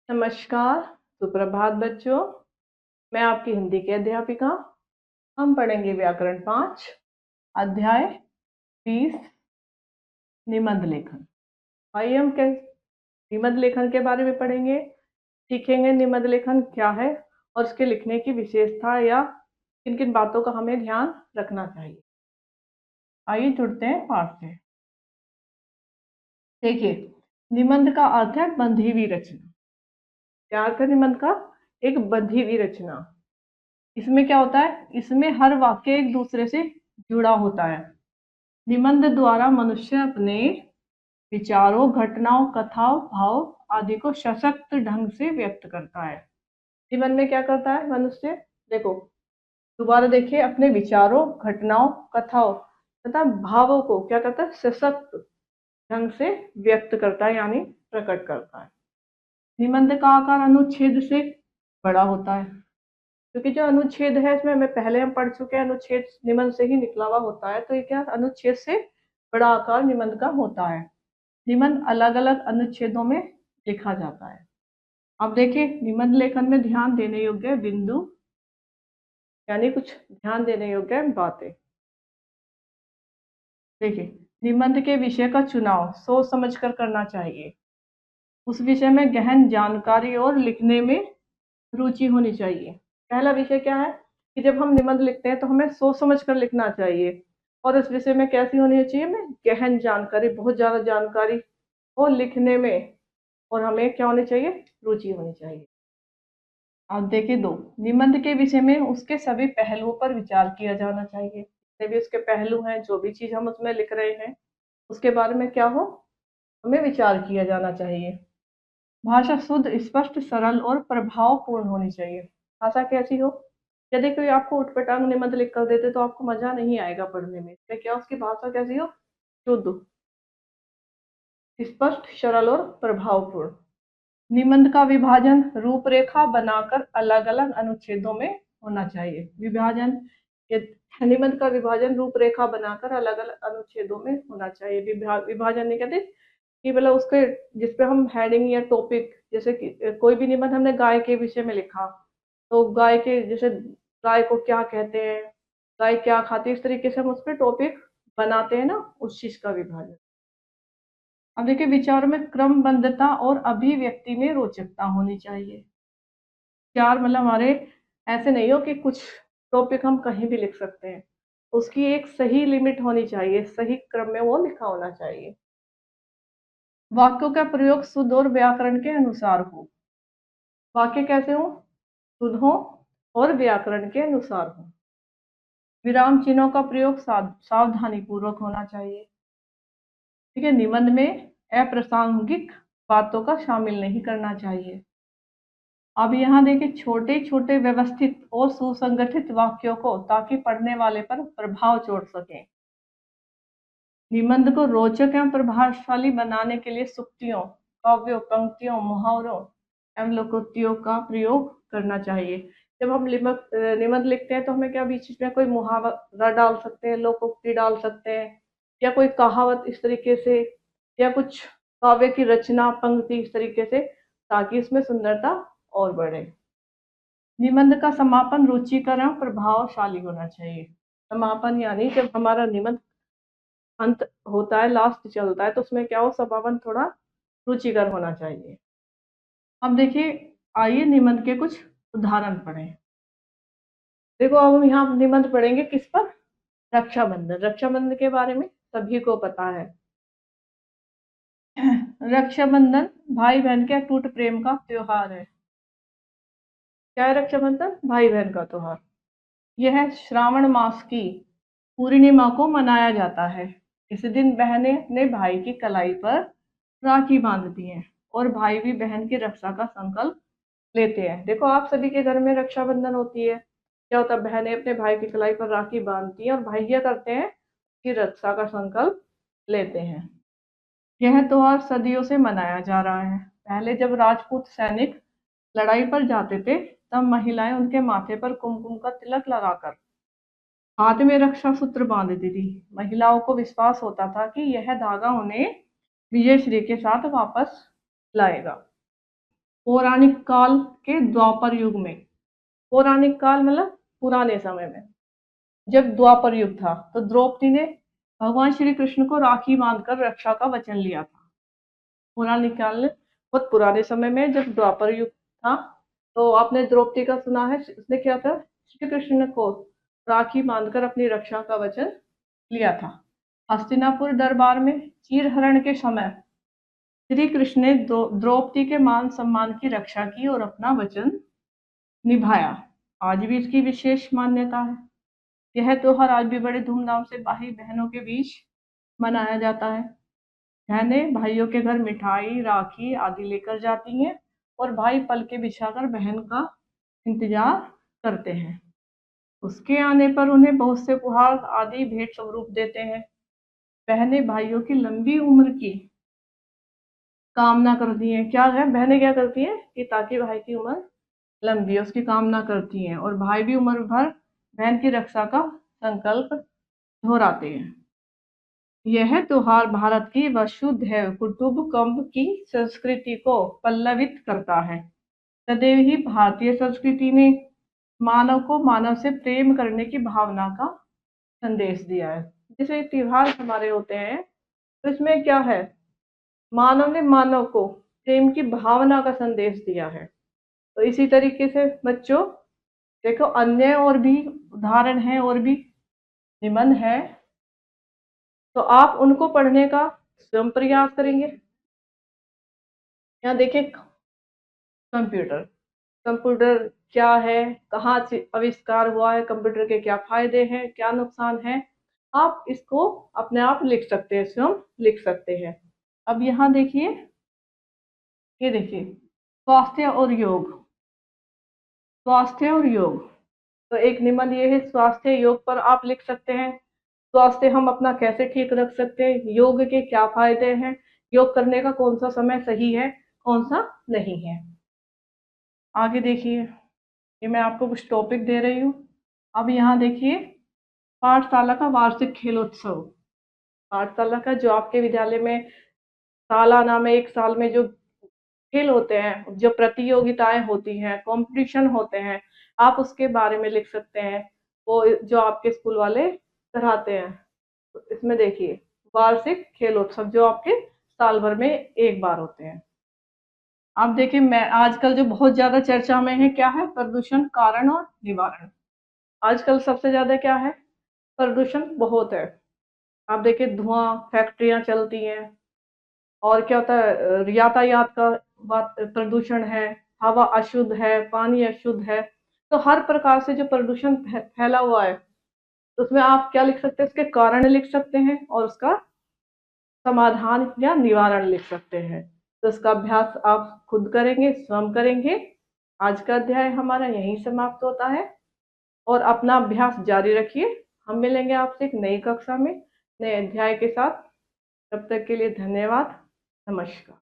नमस्कार, सुप्रभात बच्चों। मैं आपकी हिंदी की अध्यापिका। हम पढ़ेंगे व्याकरण 5, अध्याय 30, निबंध लेखन। आइए हम निबंध लेखन के बारे में पढ़ेंगे, सीखेंगे निबंध लेखन क्या है और उसके लिखने की विशेषता या किन किन बातों का हमें ध्यान रखना चाहिए। आइए जुड़ते हैं पाठ से। देखिए, निबंध का अर्थ है बंधी हुई रचना। क्या अर्थ है निबंध का? एक बंधी हुई रचना। इसमें क्या होता है? इसमें हर वाक्य एक दूसरे से जुड़ा होता है। निबंध द्वारा मनुष्य अपने विचारों, घटनाओं, कथाओं, भाव आदि को सशक्त ढंग से व्यक्त करता है। निबंध में क्या करता है मनुष्य? देखो, दोबारा देखिए, अपने विचारों, घटनाओं, कथाओं तथा भावों को क्या करता है? सशक्त ढंग से व्यक्त करता है, यानी प्रकट करता है। निबंध का आकार अनुच्छेद से बड़ा होता है, क्योंकि जो अनुच्छेद है इसमें हमें पहले हम पढ़ चुके हैं, अनुच्छेद निबंध से ही निकला हुआ होता है। तो ये क्या अनुच्छेद से बड़ा आकार निबंध का होता है। निबंध अलग अलग अनुच्छेदों में लिखा जाता है। अब देखिए, निबंध लेखन में ध्यान देने योग्य बिंदु, यानी कुछ ध्यान देने योग्य बातें। देखिए, निबंध के विषय का चुनाव सोच समझकर करना चाहिए। उस विषय में गहन जानकारी और लिखने में रुचि होनी चाहिए। पहला विषय क्या है कि जब हम निबंध लिखते हैं तो हमें सोच समझ कर लिखना चाहिए, और इस विषय में कैसी होनी चाहिए? हमें गहन जानकारी, बहुत ज़्यादा जानकारी और लिखने में, और हमें क्या होनी चाहिए? रुचि होनी चाहिए। अब देखिए, 2, निबंध के विषय में उसके सभी पहलुओं पर विचार किया जाना चाहिए। जितने भी उसके पहलू हैं, जो भी चीज़ हम उसमें लिख रहे हैं, उसके बारे में क्या हो? हमें विचार किया जाना चाहिए। भाषा शुद्ध, स्पष्ट, सरल और प्रभावपूर्ण होनी चाहिए। भाषा कैसी हो? यदि कोई आपको उटपटांग निबंध लिख कर देते तो आपको मजा नहीं आएगा पढ़ने में। इसमें क्या उसकी भाषा कैसी हो? शुद्ध, स्पष्ट, सरल और प्रभावपूर्ण। निबंध का विभाजन रूपरेखा बनाकर अलग अलग अनुच्छेदों में होना चाहिए। विभाजन, निबंध का विभाजन रूपरेखा बनाकर अलग अलग अनुच्छेदों में होना चाहिए। विभाजन नहीं कहते कि मतलब उसके जिसपे हम हेडिंग या टॉपिक, जैसे कि कोई भी निबंध हमने गाय के विषय में लिखा, तो गाय के जैसे गाय को क्या कहते हैं, गाय क्या खाती है, इस तरीके से हम उस पर टॉपिक बनाते हैं ना, उस चीज का विभाजन। अब देखिए, विचारों में क्रमबद्धता और अभिव्यक्ति में रोचकता होनी चाहिए। विचार मतलब हमारे ऐसे नहीं हो कि कुछ टॉपिक हम कहीं भी लिख सकते हैं। उसकी एक सही लिमिट होनी चाहिए, सही क्रम में वो लिखा होना चाहिए। वाक्यों का प्रयोग शुद्ध और व्याकरण के अनुसार हो। वाक्य कैसे हो? शुद्ध हो और व्याकरण के अनुसार हो। विराम चिन्हों का प्रयोग सावधानी पूर्वक होना चाहिए। ठीक है, निबंध में अप्रासंगिक बातों का शामिल नहीं करना चाहिए। अब यहाँ देखिए, छोटे छोटे व्यवस्थित और सुसंगठित वाक्यों को, ताकि पढ़ने वाले पर प्रभाव छोड़ सके। निबंध को रोचक एवं प्रभावशाली बनाने के लिए सुक्तियों, काव्यों, पंक्तियों, मुहावरों एवं लोकोक्तियों का प्रयोग करना चाहिए। जब हम निबंध लिखते हैं तो हमें क्या बीच में कोई मुहावरा डाल सकते हैं, लोकोक्ति डाल सकते हैं, या कोई कहावत इस तरीके से, या कुछ काव्य की रचना, पंक्ति इस तरीके से, ताकि इसमें सुंदरता और बढ़े। निबंध का समापन रुचिकर एवं प्रभावशाली होना चाहिए। समापन यानी जब हमारा निबंध अंत होता है, लास्ट चलता है, तो उसमें क्या हो? समापन थोड़ा रुचिकर होना चाहिए। अब देखिए, आइए निबंध के कुछ उदाहरण पढ़ें। देखो, अब हम यहाँ निबंध पढ़ेंगे किस पर? रक्षाबंधन। रक्षाबंधन के बारे में सभी को पता है। रक्षाबंधन भाई बहन के अटूट प्रेम का त्योहार है। क्या है रक्षाबंधन? भाई बहन का त्योहार। यह श्रावण मास की पूर्णिमा को मनाया जाता है। इस दिन बहनें अपने भाई की कलाई पर राखी बांधती हैं और भाई भी बहन की रक्षा का संकल्प लेते हैं। देखो, आप सभी के घर में रक्षाबंधन होती है। क्या होता है? बहनें अपने भाई की कलाई पर राखी बांधती हैं और भाई क्या करते हैं? कि रक्षा का संकल्प लेते हैं। यह त्योहार सदियों से मनाया जा रहा है। पहले जब राजपूत सैनिक लड़ाई पर जाते थे, तब महिलाएं उनके माथे पर कुमकुम का तिलक लगाकर हाथ में रक्षा सूत्र बांधती थी। महिलाओं को विश्वास होता था कि यह धागा उन्हें विजय श्री के साथ वापस लाएगा। पौराणिक काल के द्वापर युग में, पौराणिक काल मतलब पुराने समय में, जब द्वापर युग था तो द्रौपदी ने भगवान श्री कृष्ण को राखी बांधकर रक्षा का वचन लिया था। पौराणिक काल में, बहुत पुराने समय में जब द्वापर युग था, तो आपने द्रौपदी का सुना है, उसने क्या था, श्री कृष्ण को राखी बांधकर अपनी रक्षा का वचन लिया था। हस्तिनापुर दरबार में चीरहरण के समय श्री कृष्ण ने द्रौपदी के मान सम्मान की रक्षा की और अपना वचन निभाया। आज भी इसकी विशेष मान्यता है। यह त्योहार आज भी बड़े धूमधाम से भाई बहनों के बीच मनाया जाता है। बहनें भाइयों के घर मिठाई, राखी आदि लेकर जाती हैं और भाई पलके बिछाकर बहन का इंतजार करते हैं। उसके आने पर उन्हें बहुत से उपहार आदि भेंट स्वरूप देते हैं। बहनें भाइयों की लंबी उम्र की कामना करती हैं। क्या है, बहनें क्या करती हैं कि ताकि भाई की उम्र लंबी है, उसकी कामना करती हैं, और भाई भी उम्र भर बहन की रक्षा का संकल्प दोहराते हैं। यह त्योहार भारत की वसुधैव कुटुंबकम की संस्कृति को पल्लवित करता है। सदैव ही भारतीय संस्कृति ने मानव को मानव से प्रेम करने की भावना का संदेश दिया है। जैसे त्योहार हमारे होते हैं तो इसमें क्या है, मानव ने मानव को प्रेम की भावना का संदेश दिया है। तो इसी तरीके से बच्चों देखो, अन्य और भी उदाहरण हैं और भी निबंध है, तो आप उनको पढ़ने का स्वयं प्रयास करेंगे। यहाँ देखिए, कंप्यूटर, कंप्यूटर क्या है, कहाँ से आविष्कार हुआ है, कंप्यूटर के क्या फायदे हैं, क्या नुकसान है, आप इसको अपने आप लिख सकते हैं, स्वयं लिख सकते हैं। अब यहाँ देखिए, ये देखिए, स्वास्थ्य और योग, स्वास्थ्य और योग, तो एक निबंध ये है, स्वास्थ्य योग पर आप लिख सकते हैं। स्वास्थ्य हम अपना कैसे ठीक रख सकते हैं, योग के क्या फायदे हैं, योग करने का कौन सा समय सही है, कौन सा नहीं है। आगे देखिए, ये मैं आपको कुछ टॉपिक दे रही हूँ। अब यहाँ देखिए, पाठशाला का वार्षिक खेलोत्सव, पाठशाला का जो आपके विद्यालय में सालाना में, एक साल में जो खेल होते हैं, जो प्रतियोगिताएं होती हैं, कंपटीशन होते हैं, आप उसके बारे में लिख सकते हैं, वो जो आपके स्कूल वाले कराते हैं। तो इसमें देखिए, वार्षिक खेलोत्सव जो आपके साल भर में एक बार होते हैं। आप देखिए, मैं आजकल जो बहुत ज्यादा चर्चा में है, क्या है, प्रदूषण कारण और निवारण। आजकल सबसे ज्यादा क्या है, प्रदूषण बहुत है। आप देखिए, धुआं, फैक्ट्रियां चलती हैं, और क्या होता है, यातायात का बात प्रदूषण है, हवा अशुद्ध है, पानी अशुद्ध है। तो हर प्रकार से जो प्रदूषण फैला हुआ है, तो उसमें आप क्या लिख सकते हैं, उसके कारण लिख सकते हैं और उसका समाधान या निवारण लिख सकते हैं। तो इसका अभ्यास आप खुद करेंगे, स्वयं करेंगे। आज का अध्याय हमारा यहीं समाप्त होता है, और अपना अभ्यास जारी रखिए। हम मिलेंगे आपसे एक नई कक्षा में नए अध्याय के साथ। तब तक के लिए धन्यवाद। नमस्कार।